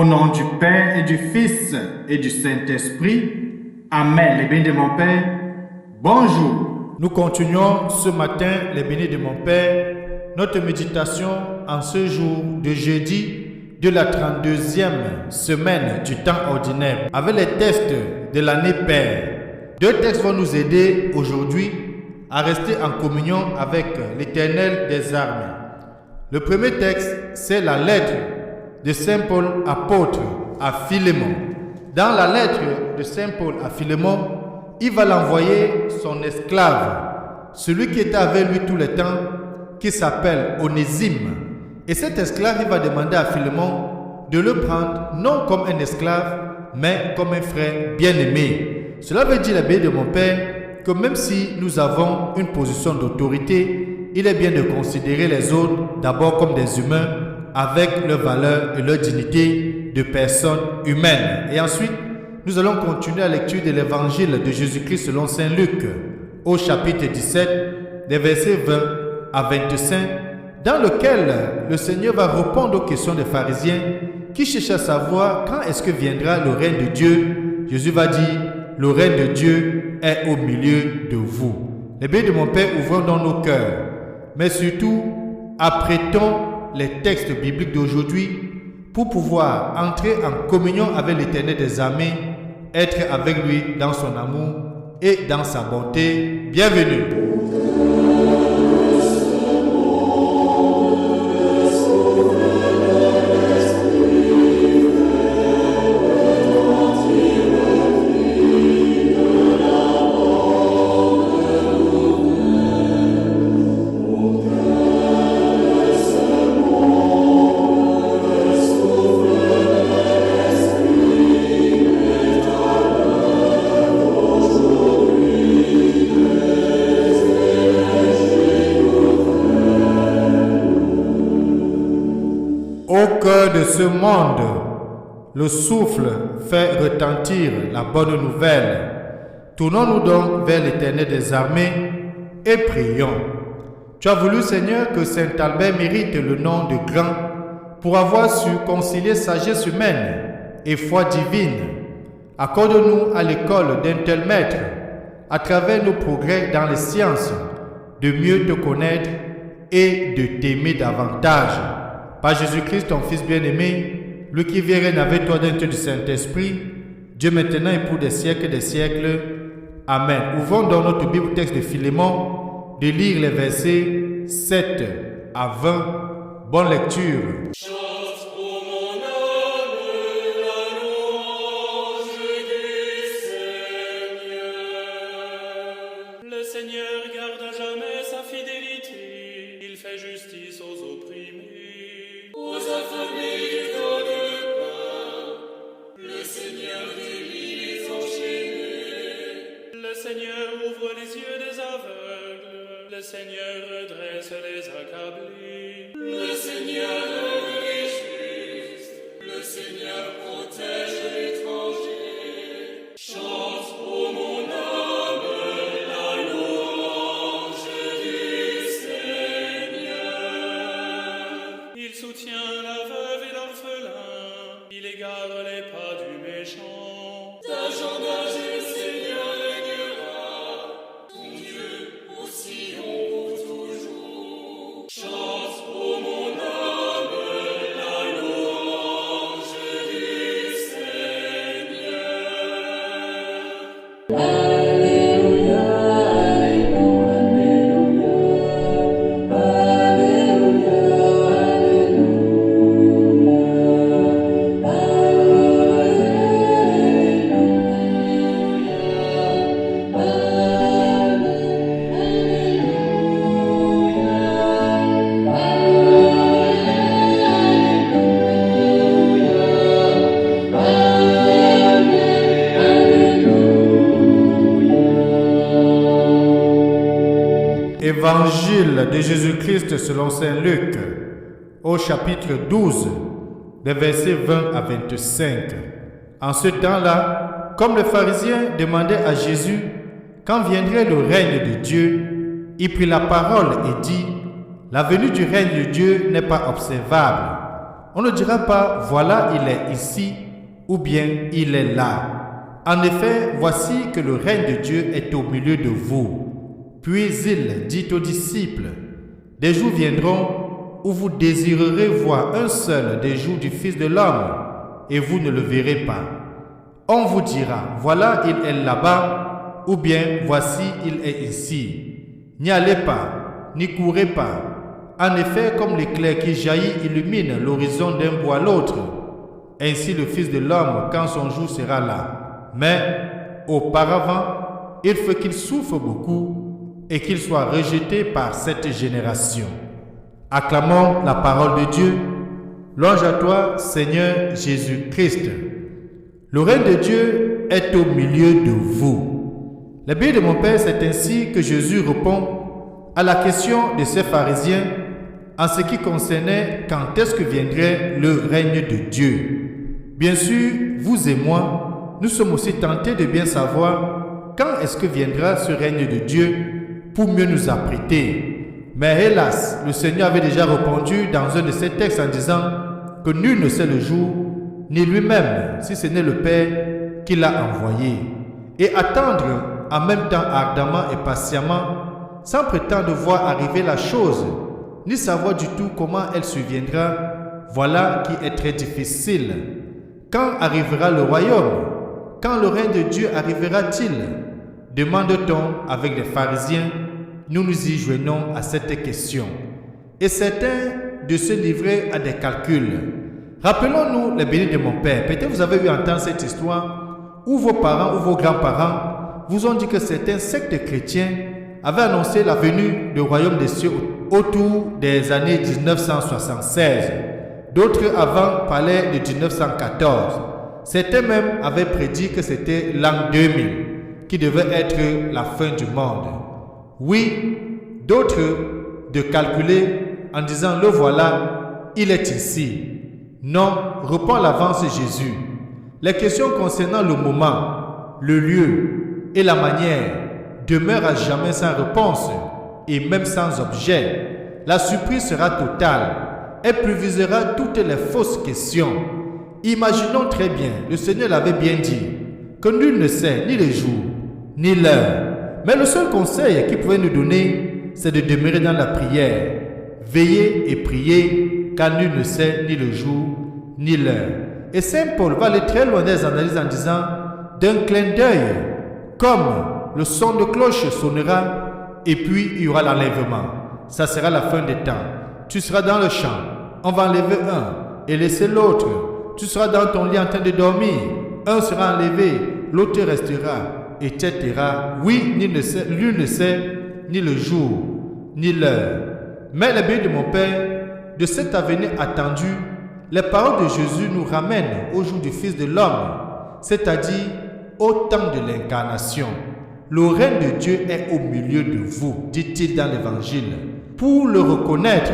nom du Père et du Fils et du Saint-Esprit. Amen. Les bénis de mon Père, bonjour. Nous continuons ce matin, les bénis de mon Père, notre méditation en ce jour de jeudi de la 32e semaine du temps ordinaire avec les textes de l'année Père. Deux textes vont nous aider aujourd'hui à rester en communion avec l'Éternel des armées. Le premier texte, c'est la lettre de Saint Paul apôtre à Philémon. Dans la lettre de Saint Paul à Philémon, il va l'envoyer son esclave, celui qui était avec lui tout le temps, qui s'appelle Onésime. Et cet esclave, il va demander à Philémon de le prendre non comme un esclave, mais comme un frère bien-aimé. Cela veut dire, les bénis de mon Père, que même si nous avons une position d'autorité, il est bien de considérer les autres d'abord comme des humains avec leurs valeurs et leur dignité de personnes humaines. Et ensuite, nous allons continuer la lecture de l'évangile de Jésus-Christ selon Saint Luc au chapitre 17, des versets 20 à 25, dans lequel le Seigneur va répondre aux questions des pharisiens qui cherchent à savoir quand est-ce que viendra le règne de Dieu. Jésus va dire, le règne de Dieu est au milieu de vous. Les bénis de mon Père, ouvrons dans nos cœurs, mais surtout, apprêtons les textes bibliques d'aujourd'hui pour pouvoir entrer en communion avec l'Éternel des armées, être avec lui dans son amour et dans sa bonté. Bienvenue. Au cœur de ce monde, le souffle fait retentir la bonne nouvelle. Tournons-nous donc vers l'Éternel des armées et prions. Tu as voulu, Seigneur, que Saint Albert mérite le nom de grand pour avoir su concilier sagesse humaine et foi divine. Accorde-nous à l'école d'un tel maître, à travers nos progrès dans les sciences, de mieux te connaître et de t'aimer davantage. Par Jésus-Christ, ton Fils bien-aimé, lui qui vient règne avec toi dans le du Saint-Esprit, Dieu maintenant et pour des siècles. Amen. Ouvrons dans notre Bible texte de Philémon, de lire les versets 7 à 20. Bonne lecture. Le Seigneur garde à jamais sa fidélité. Il fait justice aux opprimés, aux affamés du temps de pain. Le Seigneur délie les enchaînés. Le Seigneur ouvre les yeux des aveugles. Le Seigneur redresse les accablés. Le Seigneur aime les justes. Le Seigneur protège l'étranger. Chante, ô mon âme, la louange du Seigneur. Il soutient la veuve et l'orphelin. Il égare les pas du méchant. D'âge en âge, le Seigneur régnera. Ton Dieu aussi on pour toujours. Chante, ô mon âme, la louange du Seigneur. Évangile de Jésus-Christ selon Saint Luc, au chapitre 12, des versets 20 à 25. En ce temps-là, comme les pharisiens demandaient à Jésus quand viendrait le règne de Dieu, il prit la parole et dit, « La venue du règne de Dieu n'est pas observable. On ne dira pas « voilà, il est ici » ou bien « il est là ». En effet, voici que le règne de Dieu est au milieu de vous. Puis il dit aux disciples, « Des jours viendront où vous désirerez voir un seul des jours du Fils de l'homme, et vous ne le verrez pas. On vous dira, voilà, il est là-bas, ou bien, voici, il est ici. N'y allez pas, n'y courez pas. En effet, comme l'éclair qui jaillit illumine l'horizon d'un bout à l'autre, ainsi le Fils de l'homme, quand son jour sera là. Mais, auparavant, il faut qu'il souffre beaucoup et qu'il soit rejeté par cette génération. » Acclamons la parole de Dieu. Louange à toi, Seigneur Jésus-Christ. Le règne de Dieu est au milieu de vous. La Bible de mon Père, c'est ainsi que Jésus répond à la question de ces pharisiens en ce qui concernait quand est-ce que viendrait le règne de Dieu. Bien sûr, vous et moi, nous sommes aussi tentés de bien savoir quand est-ce que viendra ce règne de Dieu pour mieux nous apprêter. Mais hélas, le Seigneur avait déjà répondu dans un de ses textes en disant que nul ne sait le jour, ni lui-même, si ce n'est le Père qui l'a envoyé. Et attendre en même temps ardemment et patiemment, sans prétendre voir arriver la chose, ni savoir du tout comment elle surviendra, voilà qui est très difficile. Quand arrivera le royaume? Quand le règne de Dieu arrivera-t-il? Demande-t-on avec les pharisiens. Nous nous y joignons à cette question. Et certains de se livrer à des calculs. Rappelons-nous les bénis de mon Père. Peut-être vous avez eu entendre cette histoire où vos parents ou vos grands-parents vous ont dit que certains sectes chrétiens avaient annoncé la venue du royaume des cieux autour des années 1976. D'autres avant parlaient de 1914. Certains même avaient prédit que c'était l'an 2000 qui devait être la fin du monde. Oui, d'autres de calculer en disant « le voilà, il est ici ». Non, répond à l'avance Jésus. Les questions concernant le moment, le lieu et la manière demeurent à jamais sans réponse et même sans objet. La surprise sera totale. Elle pulvérisera toutes les fausses questions. Imaginons très bien, le Seigneur l'avait bien dit, que nul ne sait ni le jour, ni l'heure. Mais le seul conseil qu'il pouvait nous donner, c'est de demeurer dans la prière. Veiller et prier, car nul ne sait ni le jour, ni l'heure. Et Saint Paul va aller très loin des analyses en disant, d'un clin d'œil, comme le son de cloche sonnera, et puis il y aura l'enlèvement. Ça sera la fin des temps. Tu seras dans le champ, on va enlever un et laisser l'autre. Tu seras dans ton lit en train de dormir, un sera enlevé, l'autre restera. Etc. Oui, nul ne sait ni le jour, ni l'heure. Mais la Bible de mon Père, de cet avenir attendu, les paroles de Jésus nous ramènent au jour du Fils de l'homme, c'est-à-dire au temps de l'incarnation. Le règne de Dieu est au milieu de vous, dit-il dans l'Évangile. Pour le reconnaître,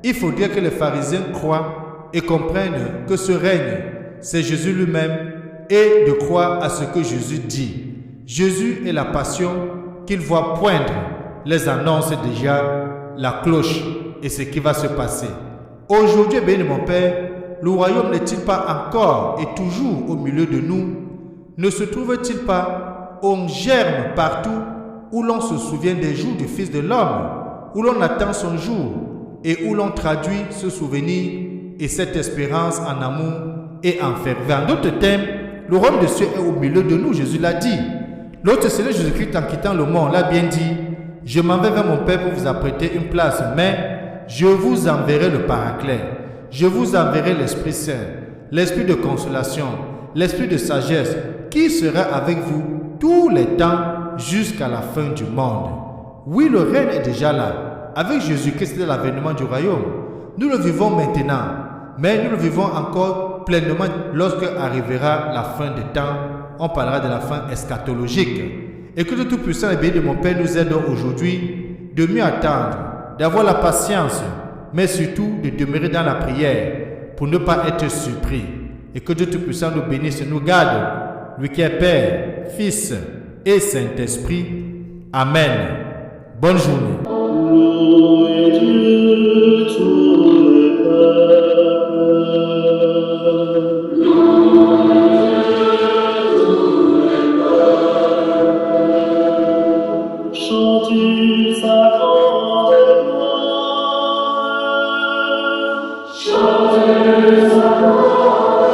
il faudrait que les pharisiens croient et comprennent que ce règne, c'est Jésus lui-même et de croire à ce que Jésus dit. Jésus est la passion qu'il voit poindre, les annonce déjà la cloche et ce qui va se passer. Aujourd'hui, béni mon Père, le royaume n'est-il pas encore et toujours au milieu de nous? Ne se trouve-t-il pas on germe partout où l'on se souvient des jours du Fils de l'homme, où l'on attend son jour et où l'on traduit ce souvenir et cette espérance en amour et en ferveur? En d'autres termes, le royaume de cieux est au milieu de nous, Jésus l'a dit. L'autre Seigneur Jésus-Christ, en quittant le monde, l'a bien dit, « Je m'en vais vers mon Père pour vous apprêter une place, mais je vous enverrai le Paraclet, je vous enverrai l'Esprit Saint, l'Esprit de consolation, l'Esprit de sagesse, qui sera avec vous tous les temps jusqu'à la fin du monde. » Oui, le règne est déjà là. Avec Jésus-Christ, c'est l'avènement du royaume. Nous le vivons maintenant, mais nous le vivons encore pleinement lorsque arrivera la fin des temps. On parlera de la fin eschatologique. Et que le Tout-Puissant et béni de mon Père nous aide aujourd'hui de mieux attendre, d'avoir la patience, mais surtout de demeurer dans la prière pour ne pas être surpris. Et que Dieu Tout-Puissant nous bénisse et nous garde, lui qui est Père, Fils et Saint-Esprit. Amen. Bonne journée. vu sa grande gloire. Chantez sa gloire.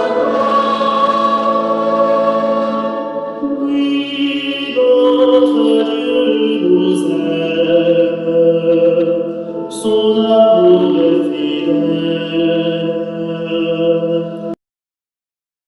Oui, notre Dieu nous aime, son amour est fidèle.